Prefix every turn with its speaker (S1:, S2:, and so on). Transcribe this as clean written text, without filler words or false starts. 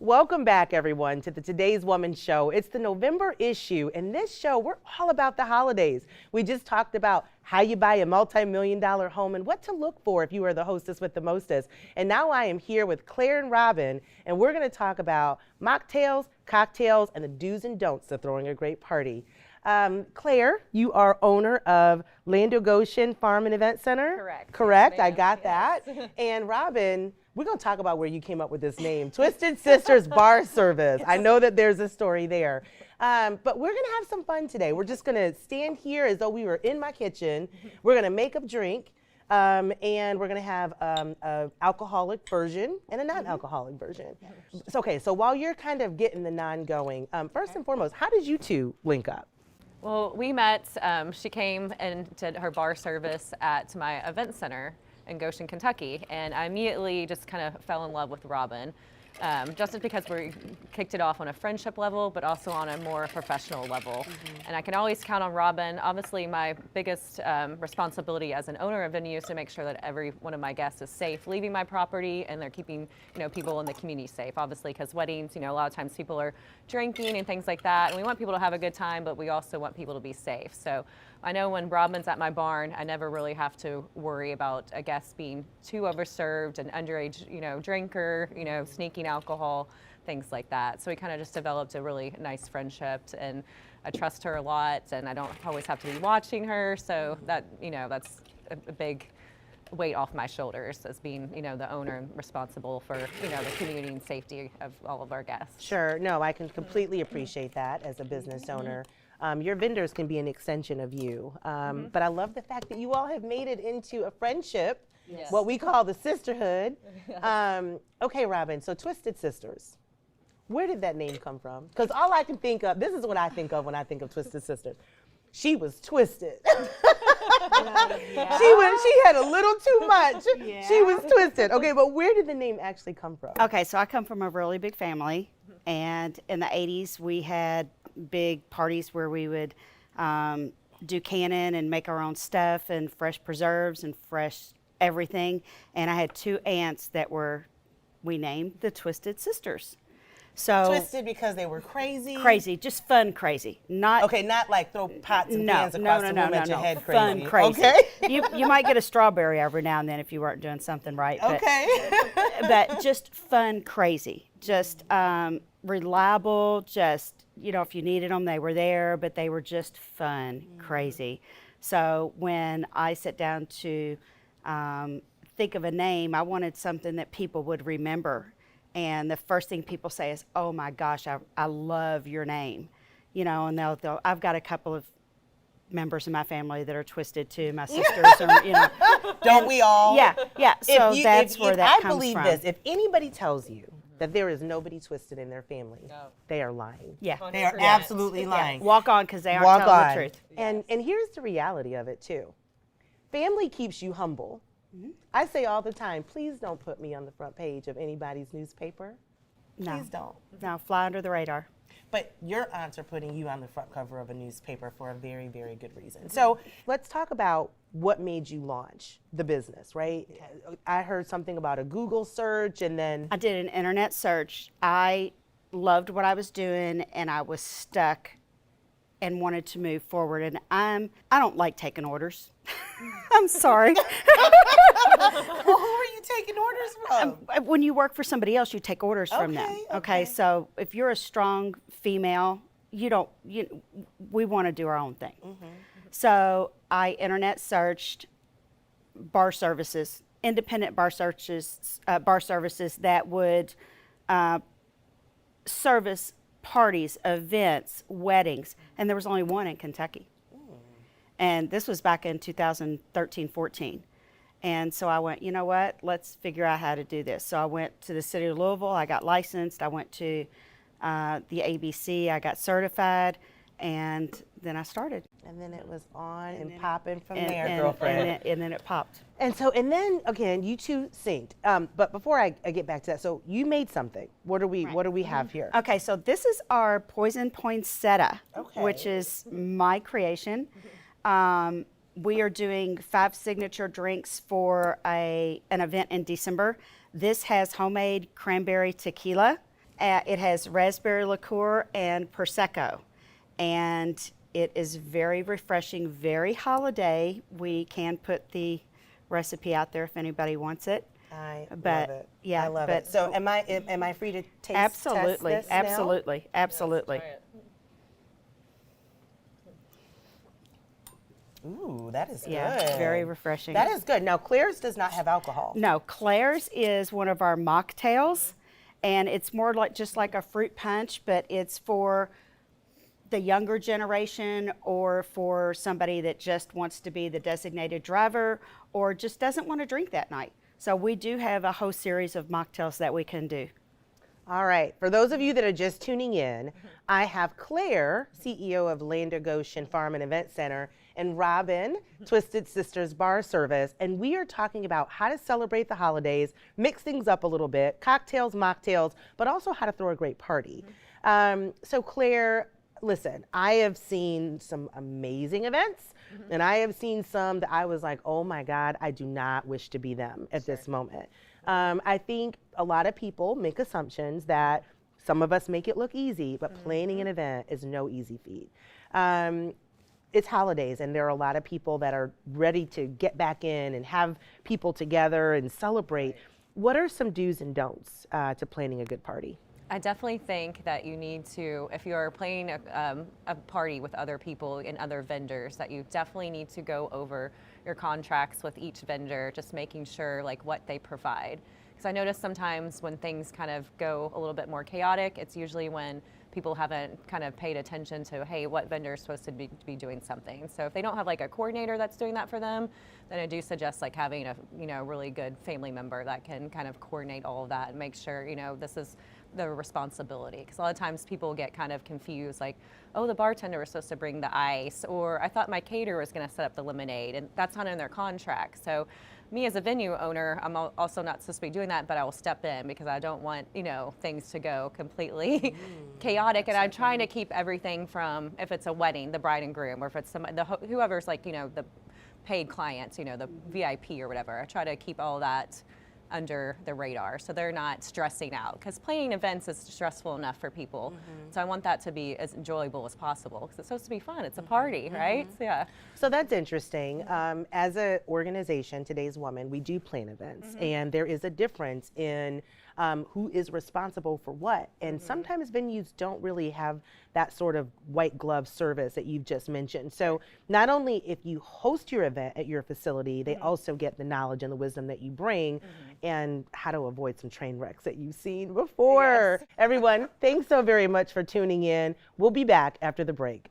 S1: Welcome back, everyone, to the Today's Woman Show. It's the November issue, and this show, we're all about the holidays. We just talked about how you buy a multi-million-dollar home and what to look for if you are the hostess with the mostest. And now I am here with Claire and Robin, and we're going to talk about mocktails, cocktails, and the do's and don'ts of throwing a great party. Claire, you are owner of Lando Goshen Farm and Event Center.
S2: Correct.
S1: Correct,
S2: Yes,
S1: I got
S2: yes.
S1: that. And Robin, we're going to talk about where you came up with this name, Twisted Sisters Bar Service. I know that there's a story there. But we're going to have some fun today. We're just going to stand here as though we were in my kitchen. We're going to make up drink. And we're going to have an alcoholic version and a non-alcoholic version. Okay, so while you're kind of getting the going, first and foremost, how did you two link up?
S2: Well, we met, she came and did her bar service at my event center in Goshen, Kentucky, and I immediately just kind of fell in love with Robin, just because we kicked it off on a friendship level, but also on a more professional level. And I can always count on Robin. Obviously, my biggest responsibility as an owner of venues is to make sure that every one of my guests is safe leaving my property, and they're keeping, people in the community safe. Obviously, because weddings, a lot of times people are drinking and things like that, and we want people to have a good time, but we also want people to be safe. So I know when Robin's at my barn, I never really have to worry about a guest being too overserved, an underage, drinker, sneaking alcohol, things like that. So we kind of just developed a really nice friendship, and I trust her a lot, and I don't always have to be watching her. So that, that's a big weight off my shoulders as being, the owner and responsible for, the community and safety of all of our guests.
S1: Sure, no, I can completely appreciate that as a business owner. Your vendors can be an extension of you. But I love the fact that you all have made it into a friendship,
S2: Yes.
S1: what we call the sisterhood. Okay, Robin, so Twisted Sisters. Where did that name come from? Because all I can think of, this is what I think of when I think of Twisted Sisters. She was twisted.
S3: Yeah.
S1: She had a little too much.
S3: Yeah.
S1: She was twisted. Okay, but where did the name actually come from?
S3: Okay, so I come from a really big family, and in the 80s we had big parties where we would do canning and make our own stuff and fresh preserves and fresh everything. And I had two aunts that we named the Twisted Sisters. So
S1: Twisted because they were crazy?
S3: Crazy, just fun crazy. Not
S1: Okay, not like throw pots and pans across the room at your head crazy.
S3: Fun crazy.
S1: Okay.
S3: You might get a strawberry every now and then if you weren't doing something right. But,
S1: Okay.
S3: but just fun crazy. Just reliable, just, if you needed them, they were there, but they were just fun crazy. So when I sat down to think of a name, I wanted something that people would remember. And the first thing people say is, "Oh my gosh, I love your name," and they'll I've got a couple of members in my family that are twisted too, my sisters,
S1: Don't we all?
S3: Yeah. So that's where that
S1: I
S3: comes
S1: believe
S3: from.
S1: this. If anybody tells you that there is nobody twisted in their family, they are lying.
S3: Yeah.
S1: They are
S2: 100%.
S1: absolutely lying.
S3: Walk on, because they aren't
S1: Walk
S3: telling
S1: on.
S3: the truth.
S1: And here's the reality of it too. Family keeps you humble. I say all the time, please don't put me on the front page of anybody's newspaper.
S3: No.
S1: Please don't.
S3: No, fly under the radar.
S1: But your aunts are putting you on the front cover of a newspaper for a very, very good reason. So let's talk about what made you launch the business, right? I heard something about a Google search and then...
S3: I did an internet search. I loved what I was doing, and I was stuck and wanted to move forward. And I don't like taking orders. I'm sorry.
S1: Well, who are you taking orders from?
S3: When you work for somebody else, you take orders from them.
S1: Okay.
S3: So if you're a strong female, we want to do our own thing. So I internet searched bar services, independent bar services that would service parties, events, weddings, and there was only one in Kentucky. And this was back in 2013-14. And so I went, you know what, let's figure out how to do this. So I went to the city of Louisville, I got licensed, I went to the ABC, I got certified, and then I started.
S1: And then it was on and popping from
S3: And-
S1: there,
S3: and-
S1: girlfriend.
S3: And then it popped.
S1: And then again, you two synced. But before I get back to that, so you made something. What do we have here?
S3: Okay, so this is our Poison Poinsettia,
S1: Okay.
S3: which is my creation. We are doing 5 signature drinks for an event in December. This has homemade cranberry tequila. It has raspberry liqueur and Prosecco. And it is very refreshing, very holiday. We can put the recipe out there if anybody wants it.
S1: I
S3: But,
S1: love it.
S3: yeah,
S1: I love
S3: but-
S1: it. So am I free to taste
S3: Absolutely,
S1: test this now?
S3: absolutely, absolutely.
S1: Ooh, that is
S3: Yeah,
S1: good.
S3: very refreshing.
S1: That is good. Now, Claire's does not have alcohol.
S3: No, Claire's is one of our mocktails, and it's more like just like a fruit punch, but it's for the younger generation or for somebody that just wants to be the designated driver or just doesn't want to drink that night. So we do have a whole series of mocktails that we can do.
S1: All right. For those of you that are just tuning in, I have Claire, CEO of Lander Goshen Farm and Event Center, and Robin, Twisted Sisters Bar Service, and we are talking about how to celebrate the holidays, mix things up a little bit, cocktails, mocktails, but also how to throw a great party. So Claire, listen, I have seen some amazing events, and I have seen some that I was like, oh my God, I do not wish to be them at this moment. I think a lot of people make assumptions that some of us make it look easy, but planning an event is no easy feat. It's holidays, and there are a lot of people that are ready to get back in and have people together and celebrate. What are some do's and don'ts to planning a good party?
S2: I definitely think that you need to, if you're planning a party with other people and other vendors, that you definitely need to go over your contracts with each vendor, just making sure like what they provide. Because I notice sometimes when things kind of go a little bit more chaotic, it's usually when people haven't kind of paid attention to, hey, what vendor is supposed to be doing something. So if they don't have like a coordinator that's doing that for them, then I do suggest like having a really good family member that can kind of coordinate all of that and make sure this is the responsibility. Because a lot of times people get kind of confused, like, oh, the bartender was supposed to bring the ice, or I thought my caterer was going to set up the lemonade, and that's not in their contract. So me as a venue owner, I'm also not supposed to be doing that, but I will step in because I don't want things to go completely chaotic. And I'm trying to keep everything from, if it's a wedding, the bride and groom, or if it's whoever's like the paid clients, the VIP or whatever. I try to keep all that under the radar so they're not stressing out, because planning events is stressful enough for people. So I want that to be as enjoyable as possible because it's supposed to be fun. It's a party, right? So, yeah.
S1: So that's interesting. As an organization, Today's Woman, we do plan events, and there is a difference in who is responsible for what. And sometimes venues don't really have that sort of white glove service that you've just mentioned. So not only if you host your event at your facility, they also get the knowledge and the wisdom that you bring and how to avoid some train wrecks that you've seen before. Everyone, thanks so very much for tuning in. We'll be back after the break.